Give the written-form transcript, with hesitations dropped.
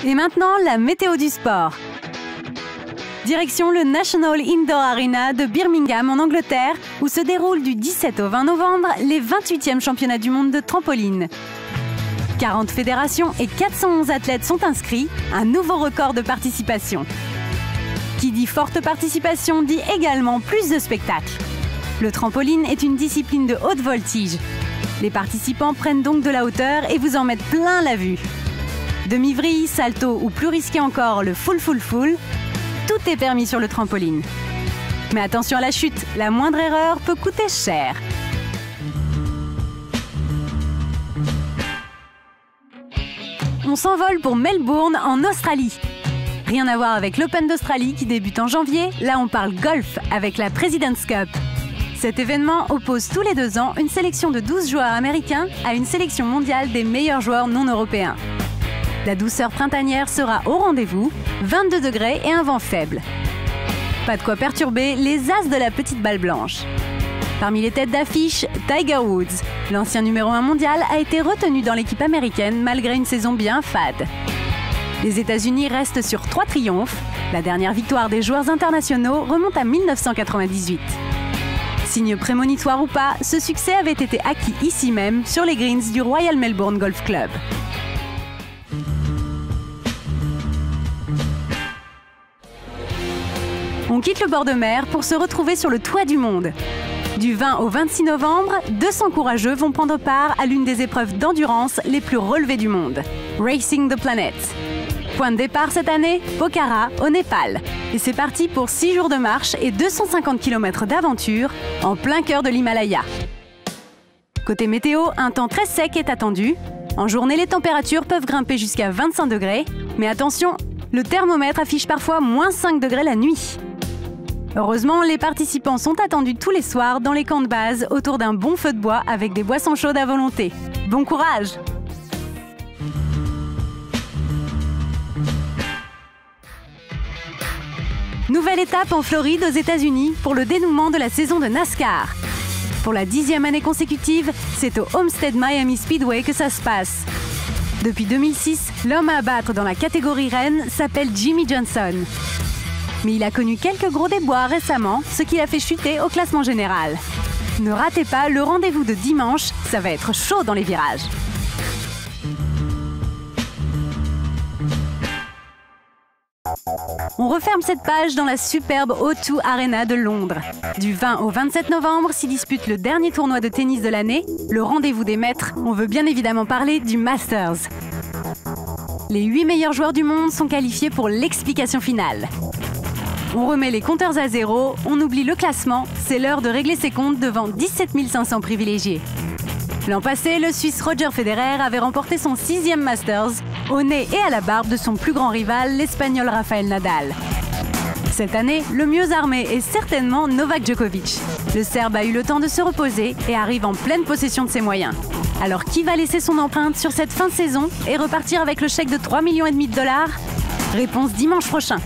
Et maintenant, la météo du sport. Direction le National Indoor Arena de Birmingham en Angleterre, où se déroulent du 17 au 20 novembre les 28e championnats du monde de trampoline. 40 fédérations et 411 athlètes sont inscrits, un nouveau record de participation. Qui dit forte participation dit également plus de spectacles. Le trampoline est une discipline de haute voltige. Les participants prennent donc de la hauteur et vous en mettent plein la vue. Demi-vrille, salto ou plus risqué encore, le full, tout est permis sur le trampoline. Mais attention à la chute, la moindre erreur peut coûter cher. On s'envole pour Melbourne en Australie. Rien à voir avec l'Open d'Australie qui débute en janvier, là on parle golf avec la President's Cup. Cet événement oppose tous les 2 ans une sélection de 12 joueurs américains à une sélection mondiale des meilleurs joueurs non européens. La douceur printanière sera au rendez-vous, 22 degrés et un vent faible. Pas de quoi perturber les as de la petite balle blanche. Parmi les têtes d'affiche, Tiger Woods. L'ancien numéro 1 mondial a été retenu dans l'équipe américaine malgré une saison bien fade. Les États-Unis restent sur 3 triomphes. La dernière victoire des joueurs internationaux remonte à 1998. Signe prémonitoire ou pas, ce succès avait été acquis ici même, sur les greens du Royal Melbourne Golf Club. On quitte le bord de mer pour se retrouver sur le toit du monde. Du 20 au 26 novembre, 200 courageux vont prendre part à l'une des épreuves d'endurance les plus relevées du monde, Racing the Planet. Point de départ cette année, Pokhara, au Népal. Et c'est parti pour 6 jours de marche et 250 km d'aventure en plein cœur de l'Himalaya. Côté météo, un temps très sec est attendu. En journée, les températures peuvent grimper jusqu'à 25 degrés. Mais attention, le thermomètre affiche parfois moins 5 degrés la nuit. Heureusement, les participants sont attendus tous les soirs dans les camps de base autour d'un bon feu de bois avec des boissons chaudes à volonté. Bon courage! Nouvelle étape en Floride aux États-Unis pour le dénouement de la saison de NASCAR. Pour la 10e année consécutive, c'est au Homestead Miami Speedway que ça se passe. Depuis 2006, l'homme à battre dans la catégorie reine s'appelle Jimmie Johnson. Mais il a connu quelques gros déboires récemment, ce qui l'a fait chuter au classement général. Ne ratez pas le rendez-vous de dimanche, ça va être chaud dans les virages. On referme cette page dans la superbe O2 Arena de Londres. Du 20 au 27 novembre s'y dispute le dernier tournoi de tennis de l'année, le rendez-vous des maîtres. On veut bien évidemment parler du Masters. Les 8 meilleurs joueurs du monde sont qualifiés pour l'explication finale. On remet les compteurs à zéro, on oublie le classement, c'est l'heure de régler ses comptes devant 17 500 privilégiés. L'an passé, le Suisse Roger Federer avait remporté son 6e Masters, au nez et à la barbe de son plus grand rival, l'Espagnol Rafael Nadal. Cette année, le mieux armé est certainement Novak Djokovic. Le Serbe a eu le temps de se reposer et arrive en pleine possession de ses moyens. Alors qui va laisser son empreinte sur cette fin de saison et repartir avec le chèque de 3,5 millions de dollars? Réponse dimanche prochain.